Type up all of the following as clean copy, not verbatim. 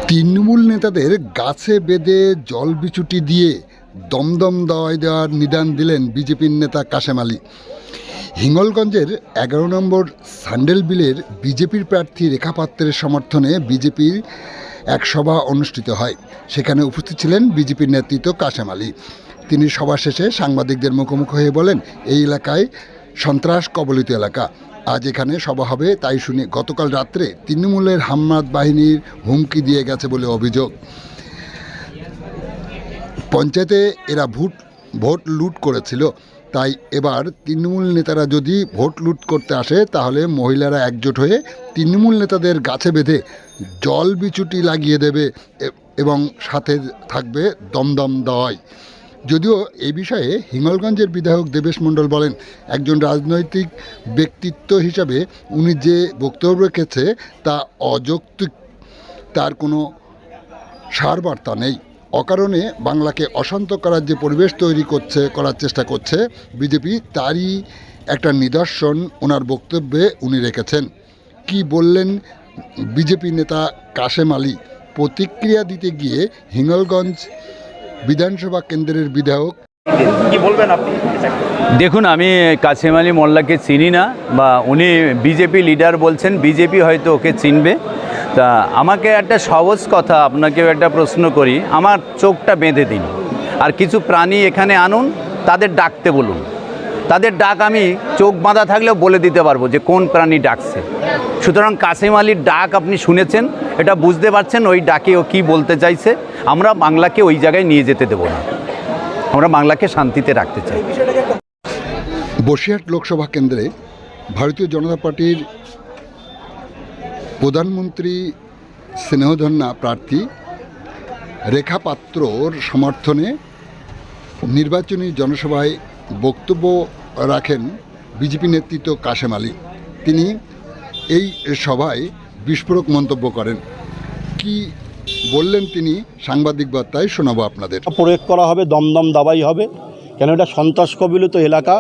তৃণমূল নেতাদের গাছে বেঁধে জল বিচুটি দিয়ে দমদম দাওয়াই দেওয়ার নিদান দিলেন বিজেপির নেতা কাশেম আলী। হিঙ্গলগঞ্জের ১১ নম্বর সান্ডেল বিলের বিজেপির প্রার্থী রেখা পাত্রের সমর্থনে বিজেপির এক সভা অনুষ্ঠিত হয়। সেখানে উপস্থিত ছিলেন বিজেপির নেতৃত্ব কাশেম আলী। তিনি সভা শেষে সাংবাদিকদের মুখোমুখি হয়ে বলেন, এই এলাকায় সন্ত্রাস কবলিত এলাকা, আজ এখানে সভা হবে তাই শুনে গতকাল রাত্রে তৃণমূলের হামলাত বাহিনীর হুমকি দিয়ে গেছে বলে অভিযোগ। পঞ্চায়েতে এরা ভোট লুট করেছিল, তাই এবার তৃণমূল নেতারা যদি ভোট লুট করতে আসে তাহলে মহিলারা একজোট হয়ে তৃণমূল নেতাদের গাছে বেঁধে জল বিচুটি লাগিয়ে দেবে এবং সাথে থাকবে দমদম দাওয়াই। যদিও এই বিষয়ে হিঙ্গলগঞ্জের বিধায়ক দেবেশ মণ্ডল বলেন, একজন রাজনৈতিক ব্যক্তিত্ব হিসাবে উনি যে বক্তব্য রেখেছে তা অযৌক্তিক, তার কোনো সারবার্তা নেই। অকারণে বাংলাকে অশান্ত করার যে পরিবেশ করার চেষ্টা করছে বিজেপি, তারই একটা নিদর্শন ওনার বক্তব্যে উনি রেখেছেন। কি বললেন বিজেপি নেতা কাশেম আলী, প্রতিক্রিয়া দিতে গিয়ে হিঙ্গলগঞ্জ বিধানসভা কেন্দ্রের বিধায়ক কি বলবেন আপনি? দেখুন, আমি কাশেম আলী মোল্লাকে চিনি না, বা উনি বিজেপি লিডার বলছেন, বিজেপি হয়তো ওকে চিনবে। তা আমাকে একটা সহজ কথা, আপনাকেও একটা প্রশ্ন করি, আমার চোখটা বেঁধে দিন, আর কিছু প্রাণী এখানে আনুন, তাদের ডাকতে বলুন। তাদের ডাক আমি চোখ বাঁধা থাকলেও বলে দিতে পারবো যে কোন প্রাণী ডাকছে। সুতরাং কাশেম আলীর ডাক আপনি শুনেছেন, এটা বুঝতে পারছেন ওই ডাকে ও কী বলতে চাইছে। আমরা বাংলাকে ওই জায়গায় নিয়ে যেতে দেবো না, আমরা বাংলাকে শান্তিতে রাখতে চাই। বসিরহাট লোকসভা কেন্দ্রে ভারতীয় জনতা পার্টির প্রধানমন্ত্রী স্নেহধন্যা প্রার্থী রেখা পাত্রর সমর্থনে নির্বাচনী জনসভায় বক্তব্য রাখেন বিজেপি নেতৃত্ব কাশেম আলী। তিনি এই সভায় বিস্ফোরক মন্তব্য করেন। কি বললেন তিনি সাংবাদিক বার্তায় শোনাবো আপনাদের। প্রয়োগ করা হবে, দমদম দাবাই হবে, কেন এটা সন্ত্রাস কবলিত এলাকা।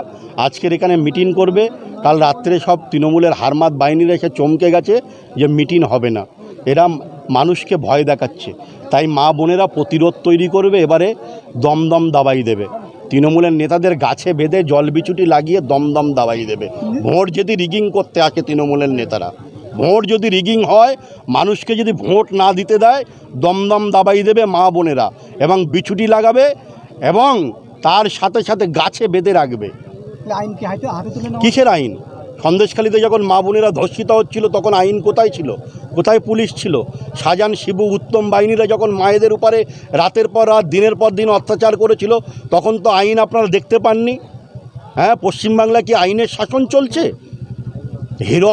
আজকের এখানে মিটিং করবে, কাল রাত্রে সব তৃণমূলের হারমাত বাহিনীরা এসে চমকে গেছে যে মিটিং হবে না। এরা মানুষকে ভয় দেখাচ্ছে, তাই মা বোনেরা প্রতিরোধ তৈরি করবে, এবারে দমদম দাবাই দেবে। তৃণমূলের নেতাদের গাছে বেঁধে জল বিচুটি লাগিয়ে দমদম দাবাই দেবে। ভোট যদি রিগিং করতে আসে তৃণমূলের নেতারা, ভোট যদি রিগিং হয়, মানুষকে যদি ভোট না দিতে দেয়, দমদম দাবাই দেবে মা বোনেরা, এবং বিছুটি লাগাবে এবং তার সাথে সাথে গাছে বেঁধে রাখবে। কিসের আইন? সন্দেশখালীতে যখন মা বোনেরা ধর্ষিত হচ্ছিল তখন আইন কোথায় ছিল? কোথায় পুলিশ ছিল? শাহজাহান, শিবু, উত্তম বাহিনীরা যখন মায়েদের উপরে রাতের পর রাত দিনের পর দিন অত্যাচার করেছিল তখন তো আইন আপনারা দেখতে পাননি। হ্যাঁ, পশ্চিমবাংলা কি আইনের শাসন চলছে? হিরো